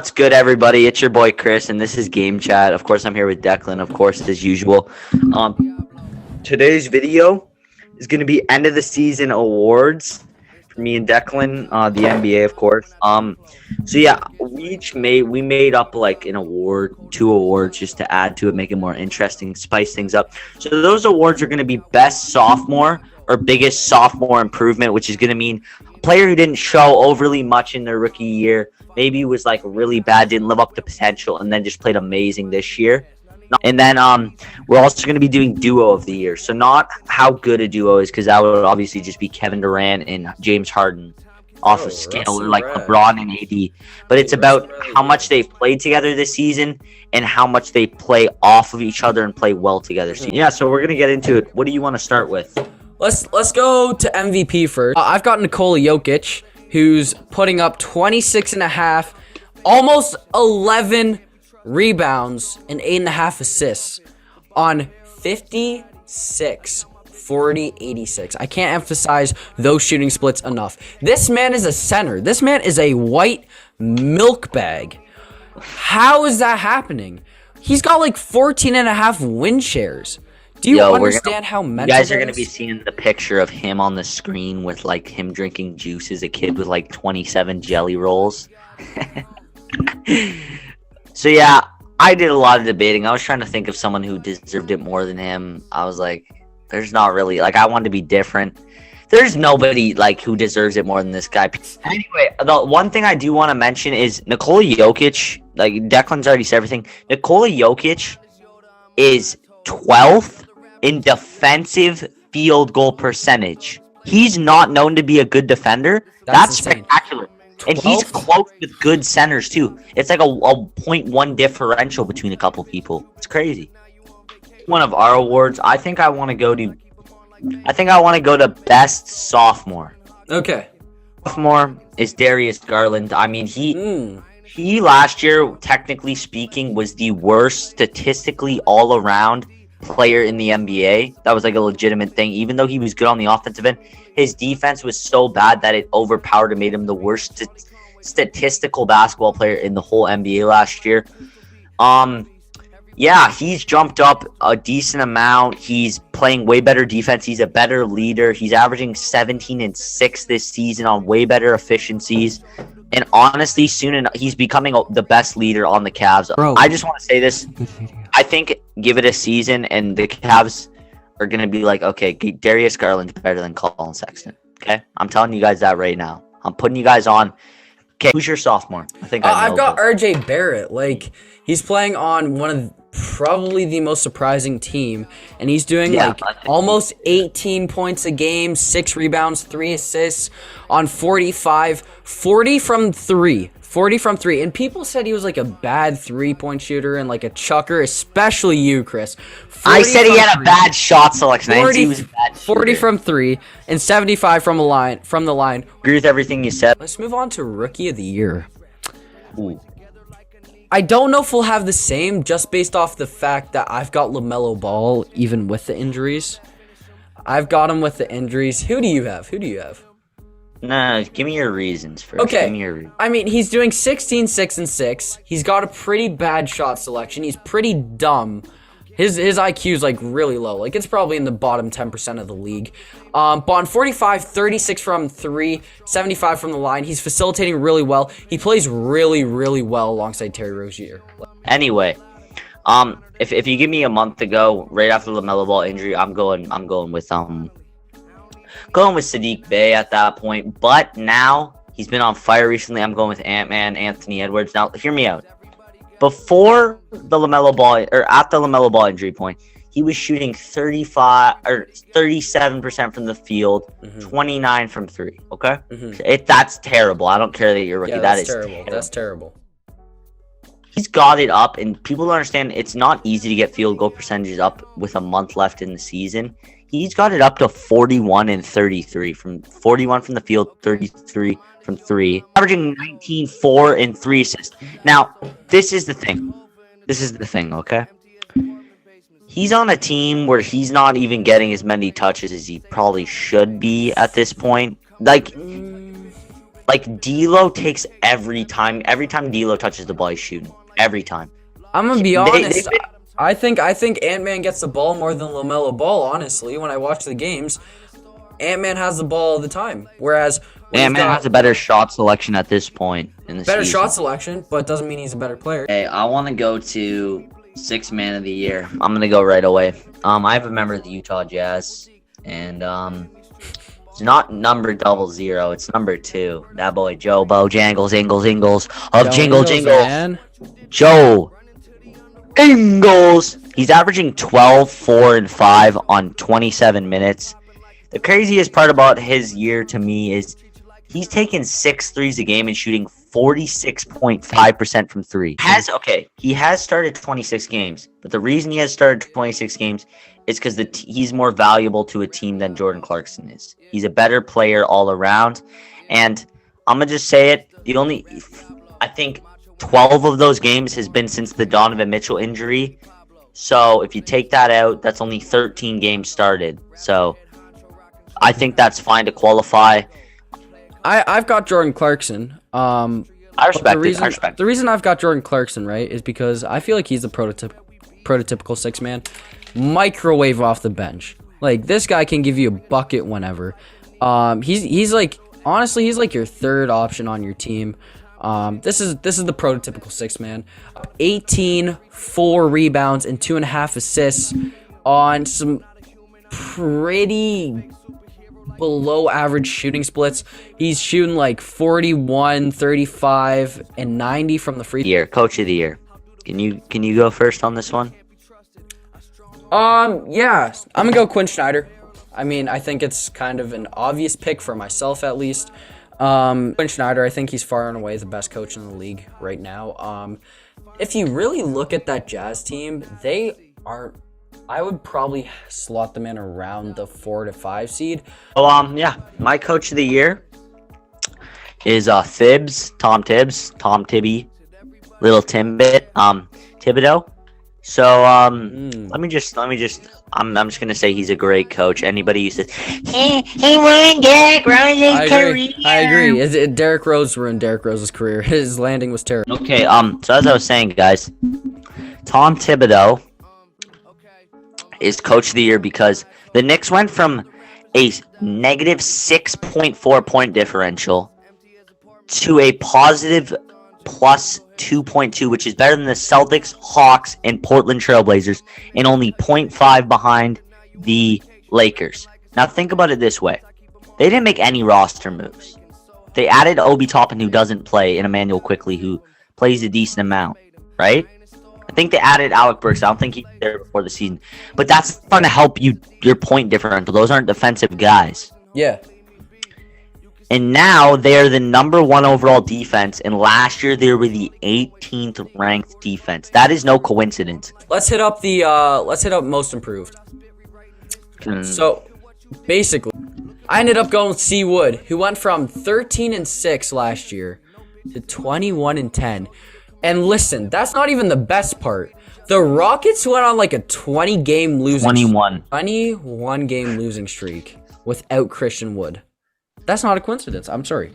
What's good, everybody? It's your boy Chris, and this is Game Chat. Of course, I'm here with Declan, of course, as usual. Today's video is going to be end of the season awards for me and Declan, the NBA, of course. So yeah, we made up like two awards just to add to it, make it more interesting, spice things up. So those awards are going to be best sophomore or biggest sophomore improvement, which is going to mean a player who didn't show overly much in their rookie year. Maybe was like really bad, didn't live up to potential, and then just played amazing this year. And then we're also going to be doing duo of the year. So not how good a duo is, because that would obviously just be Kevin Durant and James Harden off of scale, or like LeBron and AD. But it's about how much they've played together this season and how much they play off of each other and play well together. So, yeah, so we're going to get into it. What do you want to start with? Let's go to MVP first. I've got Nikola Jokic, who's putting up 26.5, almost 11 rebounds and 8.5 assists on 56, 40, 86. I can't emphasize those shooting splits enough. This man is a center. This man is a white milk bag. How is that happening? He's got like 14.5 win shares. Do you understand how mental you guys are going to be seeing the picture of him on the screen with like him drinking juice as a kid with like 27 jelly rolls? So yeah, I did a lot of debating. I was trying to think of someone who deserved it more than him. I was like, there's not really, like, I wanted to be different. There's nobody like who deserves it more than this guy. Anyway, the one thing I do want to mention is Nikola Jokic. Like, Declan's already said everything. Nikola Jokic is 12th in defensive field goal percentage. He's not known to be a good defender. That's spectacular. 12th? And he's close with good centers too. It's like a 0.1 differential between a couple people. It's crazy. One of our awards, I think I want to go to best sophomore. Okay. Sophomore is Darius Garland. I mean, he last year, technically speaking, was the worst statistically all around player in the NBA. That was like a legitimate thing. Even though he was good on the offensive end, his defense was so bad that it overpowered and made him the worst statistical basketball player in the whole NBA last year. Yeah, he's jumped up a decent amount. He's playing way better defense. He's a better leader. He's averaging 17 and 6 this season on way better efficiencies. And honestly, he's becoming the best leader on the Cavs. Bro, I just want to say this. I think give it a season, and the Cavs are going to be like, okay, Darius Garland's better than Colin Sexton. Okay? I'm telling you guys that right now. I'm putting you guys on. Okay, who's your sophomore? I think I've got RJ Barrett. Like, he's playing on one of probably the most surprising team, and he's doing almost 18 points a game, 6 rebounds, 3 assists on 40 from 3. And people said he was like a bad 3-point shooter and like a chucker, especially you, Chris. I said he had a bad shot selection. 40 from 3 and 75 from the line. Agree with everything you said. Let's move on to Rookie of the Year. Ooh. I don't know if we'll have the same, just based off the fact that I've got LaMelo Ball even with the injuries. I've got him with the injuries. Who do you have? No, give me your reasons first. Okay. I mean, he's doing 16, 6, and 6. He's got a pretty bad shot selection. He's pretty dumb. His IQ is like really low. Like, it's probably in the bottom 10% of the league. But on 45, 36 from 3, 75 from the line. He's facilitating really well. He plays really, really well alongside Terry Rozier. Anyway, if you give me a month ago, right after the LaMelo Ball injury, I'm going with Sadiq Bey at that point. But now he's been on fire recently. I'm going with Ant-Man, Anthony Edwards. Now, hear me out. Before the LaMelo Ball, or at the LaMelo Ball injury point, he was shooting 37% from the field, 29 from 3. Okay, that's terrible. I don't care that you're a rookie. Yeah, that is terrible. That's terrible. He's got it up, and people don't understand. It's not easy to get field goal percentages up with a month left in the season. He's got it up to 41 and 33 from 41 from the field, 33 from 3, averaging 19, 4, and 3 assists. Now, this is the thing, okay? He's on a team where he's not even getting as many touches as he probably should be at this point. Like, Like, D'Lo takes every time. Every time D'Lo touches the ball, he's shooting. Every time. I'm gonna be honest. I think Ant-Man gets the ball more than LaMelo Ball. Honestly, when I watch the games, Ant-Man has the ball all the time. Whereas Ant-Man has a better shot selection at this point in the better season. shot selection, but doesn't mean he's a better player. Hey, I want to go to Sixth Man of the Year. I'm gonna go right away. I have a member of the Utah Jazz, and it's not number 00. It's number 2. That boy Joe Bojangles Ingles of Jingle Jingle. Man. Joe Ingles. He's averaging 12, 4, and 5 on 27 minutes. The craziest part about his year to me is he's taking 6 threes a game and shooting 46.5% from 3. He has started 26 games, but the reason he has started 26 games is because he's more valuable to a team than Jordan Clarkson is. He's a better player all around, and I'm gonna just say it. I think 12 of those games has been since the Donovan Mitchell injury. So if you take that out, that's only 13 games started. So I think that's fine to qualify. I've got Jordan Clarkson. I respect it. The reason I've got Jordan Clarkson, right, is because I feel like he's the prototypical six man. Microwave off the bench. Like, this guy can give you a bucket whenever. He's like, honestly, he's like your third option on your team. This is the prototypical six man. 18, 4 rebounds, and 2.5 assists on some pretty below average shooting splits. He's shooting like 41, 35, and 90 from the free throw. Coach of the year. Can you go first on this one? Yeah, I'm gonna go Quinn Snyder. I mean, I think it's kind of an obvious pick for myself, at least. Quinn Snyder, I think he's far and away the best coach in the league right now. If you really look at that Jazz team, they aren't. I would probably slot them in around the 4 to 5 seed. Well, yeah, my coach of the year is Tom Tibby, little Timbit, Thibodeau. So let me just I'm just gonna say he's a great coach. Anybody who says he ruined Derrick Rose's career. I agree. Derrick Rose ruined Derrick Rose's career. His landing was terrible. Okay, so as I was saying, guys, Tom Thibodeau is coach of the year because the Knicks went from a negative 6.4 point differential to a positive plus 2.2, which is better than the Celtics, Hawks, and Portland Trailblazers, and only 0.5 behind the Lakers. Now think about it this way. They didn't make any roster moves. They added Obi Toppin, who doesn't play, and Emmanuel Quickley, who plays a decent amount, right? I think they added Alec Burks. I don't think he was there before the season. But that's going to help your point differential. Those aren't defensive guys. Yeah. And now they're the number 1 overall defense. And last year they were the 18th ranked defense. That is no coincidence. Let's hit up most improved. So basically, I ended up going with C. Wood, who went from 13-6 last year to 21-10. And listen, that's not even the best part. The Rockets went on like a 21 game losing streak without Christian Wood. That's not a coincidence. I'm sorry.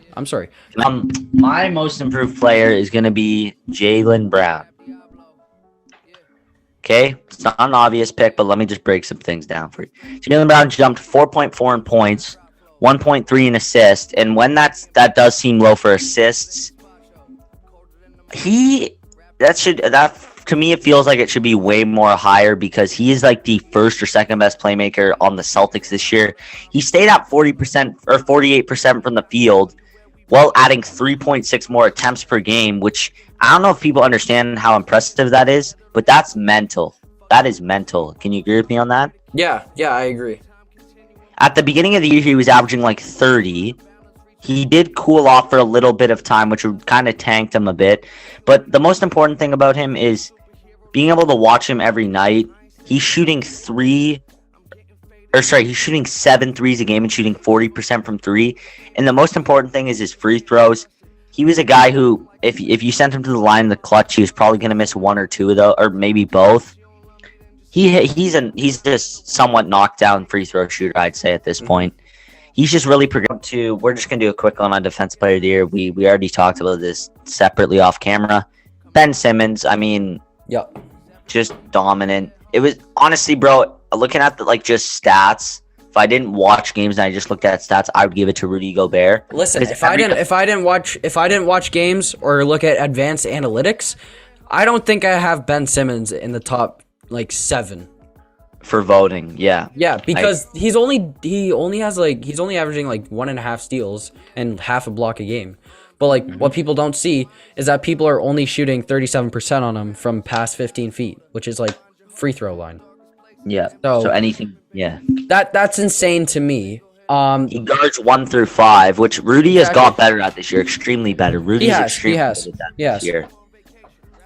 My most improved player is going to be Jalen Brown. Okay? It's not an obvious pick, but let me just break some things down for you. Jalen Brown jumped 4.4 in points, 1.3 in assists, and when that does seem low for assists, to me it feels like it should be way more higher because he is like the first or second best playmaker on the Celtics this year. He stayed at 40% or 48% from the field while adding 3.6 more attempts per game, which I don't know if people understand how impressive that is, but that's mental. That is mental. Can you agree with me on that? Yeah, I agree. At the beginning of the year, he was averaging like 30. He did cool off for a little bit of time, which kind of tanked him a bit. But the most important thing about him is being able to watch him every night. He's shooting 7 threes a game and shooting 40% from 3. And the most important thing is his free throws. He was a guy who, if you sent him to the line in the clutch, he was probably going to miss 1 or 2 of those, or maybe both. He's just somewhat knockdown free throw shooter, I'd say, at this point. he's just really progressed to. We're just gonna do a quick one on Defensive Player of the Year. We already talked about this separately off camera. Ben Simmons, I mean, Yep. just dominant. It was honestly, bro, looking at the just stats. If I didn't watch games and I just looked at stats, I would give it to Rudy Gobert. Listen, if I didn't watch games or look at advanced analytics, I don't think I have Ben Simmons in the top 7 for voting. Yeah. Yeah, because he's only averaging 1.5 steals and half a block a game. But what people don't see is that people are only shooting 37% on him from past 15 feet, which is free throw line. Yeah. So anything. Yeah. That's insane to me. He guards 1 through 5, which Rudy has got better at this year. Extremely better. Rudy's extremely good at that this year.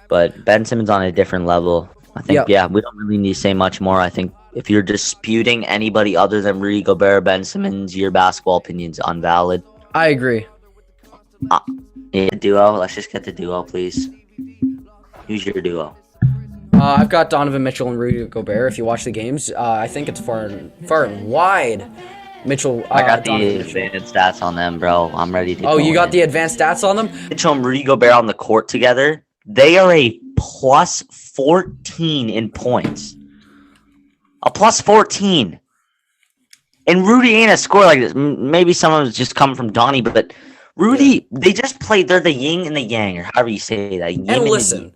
But Ben Simmons on a different level. I think. Yeah. We don't really need to say much more. I think if you're disputing anybody other than Rudy Gobert, Ben Simmons, your basketball opinion's invalid. I agree. Yeah, duo. Let's just get the duo, please. Who's your duo? I've got Donovan Mitchell and Rudy Gobert. If you watch the games, I think it's far and wide. Mitchell. I got the advanced stats on them, bro. I'm ready to. Oh, you got the advanced stats on them? Mitchell and Rudy Gobert on the court together. They are a plus 14 in points. A plus 14. And Rudy ain't a scorer like this. Maybe some of it's just coming from Donnie, but Rudy, they just play. They're the yin and the yang, or however you say that. Yin and listen,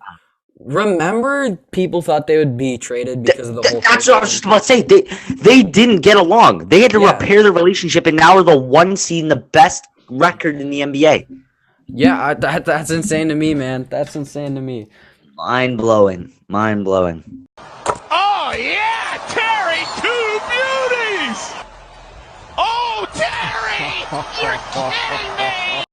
remember people thought they would be traded because of the whole. That's what I was just about to say. They didn't get along. They had to repair their relationship, and now are the 1 seed and the best record in the NBA. Yeah, that's insane to me, man. That's insane to me. Mind blowing. Oh yeah, Terry, 2 beauties. Oh, Terry, you're kidding me.